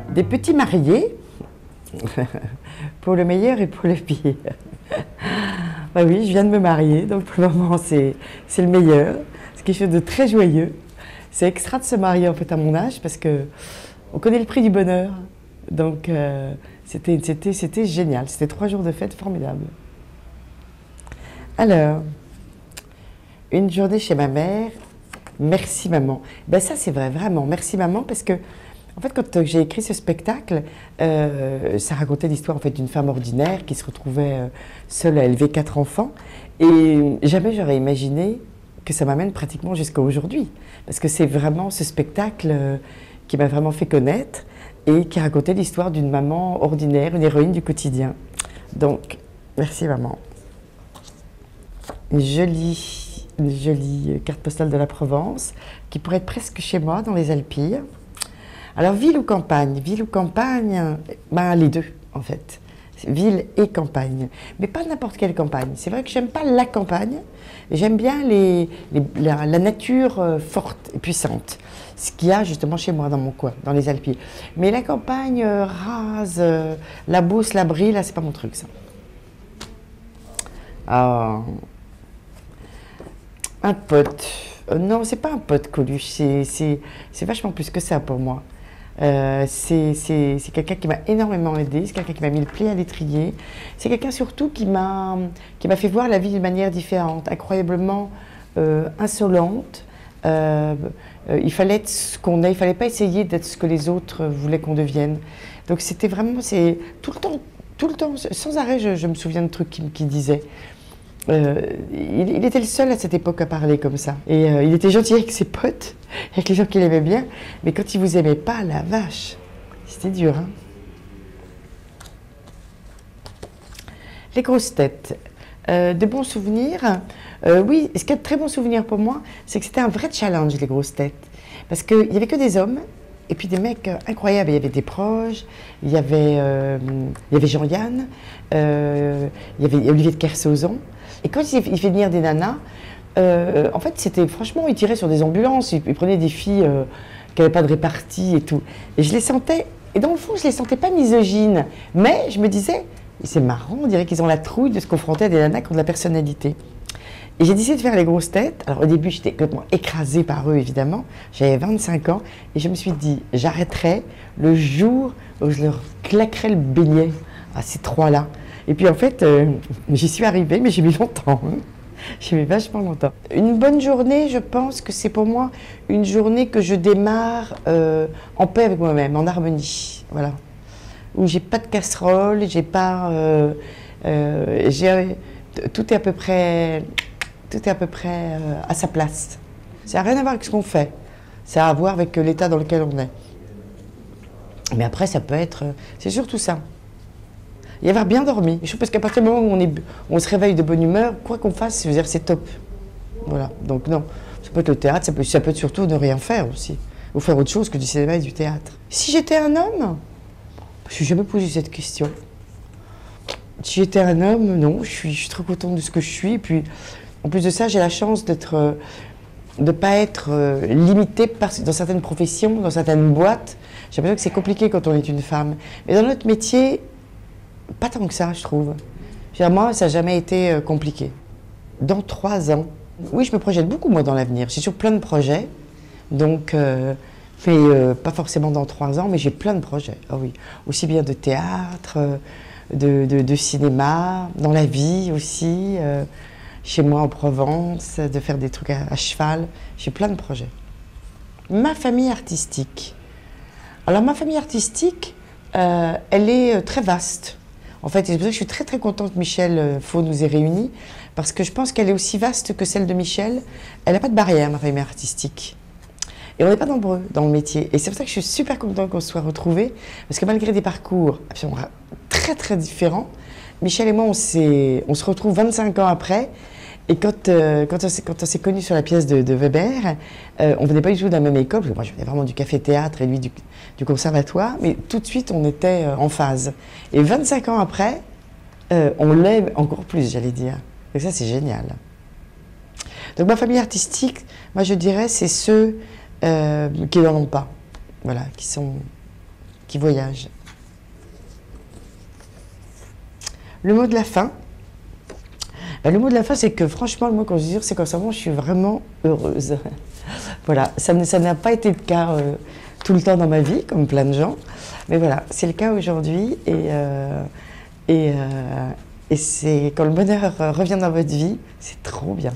Des petits mariés, pour le meilleur et pour le pire. Bah oui, je viens de me marier, donc pour le moment c'est le meilleur. C'est quelque chose de très joyeux. C'est extra de se marier en fait à mon âge parce que on connaît le prix du bonheur. Donc c'était génial, c'était 3 jours de fête formidables. Alors, une journée chez ma mère, merci maman. Ben ça c'est vrai, vraiment, merci maman parce que en fait, quand j'ai écrit ce spectacle, ça racontait l'histoire en fait, d'une femme ordinaire qui se retrouvait seule à élever 4 enfants. Et jamais j'aurais imaginé que ça m'amène pratiquement jusqu'à aujourd'hui. Parce que c'est vraiment ce spectacle qui m'a vraiment fait connaître et qui racontait l'histoire d'une maman ordinaire, une héroïne du quotidien. Donc, merci maman. Une jolie carte postale de la Provence qui pourrait être presque chez moi dans les Alpilles. Alors, ville ou campagne? Ville ou campagne? Ben, les deux, en fait. Ville et campagne. Mais pas n'importe quelle campagne. C'est vrai que j'aime pas la campagne. J'aime bien la nature forte et puissante. Ce qu'il y a justement chez moi, dans mon coin, dans les Alpilles. Mais la campagne rase, la Beauce, la Brie, là, c'est pas mon truc, ça. Ah, un pote. Non, c'est pas un pote, Coluche. C'est vachement plus que ça pour moi. C'est quelqu'un qui m'a énormément aidé, c'est quelqu'un qui m'a mis le pied à l'étrier, c'est quelqu'un surtout qui m'a fait voir la vie d'une manière différente, incroyablement insolente. Il fallait être ce qu'on est, il ne fallait pas essayer d'être ce que les autres voulaient qu'on devienne. Donc c'était vraiment, tout le temps, sans arrêt, je me souviens de trucs qu'il disait. Il était le seul à cette époque à parler comme ça. Et il était gentil avec ses potes, avec les gens qu'il aimait bien. Mais quand il vous aimait pas, la vache, c'était dur. Hein. Les grosses têtes. De bons souvenirs. Oui, ce qui est de très bons souvenirs pour moi, c'est que c'était un vrai challenge, les grosses têtes. Parce qu'il n'y avait que des hommes. Et puis des mecs incroyables. Il y avait des proches, il y avait Jean-Yann, il y avait Olivier de Kersauzon. Et quand il fait venir des nanas, en fait, c'était franchement, il tirait sur des ambulances, il prenait des filles qui n'avaient pas de répartie et tout. Et je les sentais, et dans le fond, je les sentais pas misogynes, mais je me disais, c'est marrant, on dirait qu'ils ont la trouille de se confronter à des nanas qui ont de la personnalité. Et j'ai décidé de faire les grosses têtes. Alors au début, j'étais complètement écrasée par eux, évidemment. J'avais 25 ans et je me suis dit, j'arrêterai le jour où je leur claquerai le beignet à ces trois-là. Et puis en fait, j'y suis arrivée, mais j'ai mis longtemps. Hein. J'ai mis vachement longtemps. Une bonne journée, je pense que c'est pour moi une journée que je démarre en paix avec moi-même, en harmonie. Voilà. Où j'ai pas de casserole, j'ai pas... tout est à peu près... Tout est à peu près à sa place. Ça n'a rien à voir avec ce qu'on fait. Ça a à voir avec l'état dans lequel on est. Mais après, ça peut être... c'est surtout ça. Y avoir bien dormi. Parce qu'à partir du moment où on se réveille de bonne humeur, quoi qu'on fasse, je veux dire, c'est top. Voilà. Donc non, ça peut être le théâtre, ça peut être surtout ne rien faire aussi. Ou faire autre chose que du cinéma et du théâtre. Si j'étais un homme, je ne me suis jamais posé cette question. Si j'étais un homme, non, je suis très contente de ce que je suis. Et puis, en plus de ça, j'ai la chance de ne pas être limitée dans certaines professions, dans certaines boîtes. J'ai l'impression que c'est compliqué quand on est une femme. Mais dans notre métier, pas tant que ça, je trouve. Moi, ça n'a jamais été compliqué. Dans 3 ans, oui, je me projette beaucoup, moi, dans l'avenir. J'ai sur plein de projets. Donc, pas forcément dans 3 ans, mais j'ai plein de projets. Ah oui, aussi bien de théâtre, de cinéma, dans la vie aussi. Chez moi en Provence, de faire des trucs à cheval. J'ai plein de projets. Ma famille artistique. Alors ma famille artistique, elle est très vaste. En fait, c'est pour ça que je suis très très contente que Michel Faux nous ait réunis, parce que je pense qu'elle est aussi vaste que celle de Michel. Elle n'a pas de barrière, ma famille artistique. Et on n'est pas nombreux dans le métier. Et c'est pour ça que je suis super contente qu'on se soit retrouvés, parce que malgré des parcours absolument très très différents, Michel et moi, on se retrouve 25 ans après. Et quand on s'est connus sur la pièce de Weber, on ne venait pas du tout de la même école, parce que moi je venais vraiment du café-théâtre et lui du conservatoire, mais tout de suite on était en phase. Et 25 ans après, on l'aime encore plus, j'allais dire. Et ça c'est génial. Donc ma famille artistique, moi je dirais, c'est ceux qui n'en ont pas, voilà, qui voyagent. Le mot de la fin. Ben, le mot de la fin, c'est que franchement, le mot qu'on se dit, c'est qu'en ce moment, je suis vraiment heureuse. Voilà, ça n'a pas été le cas tout le temps dans ma vie, comme plein de gens. Mais voilà, c'est le cas aujourd'hui. Et c'est quand le bonheur revient dans votre vie, c'est trop bien.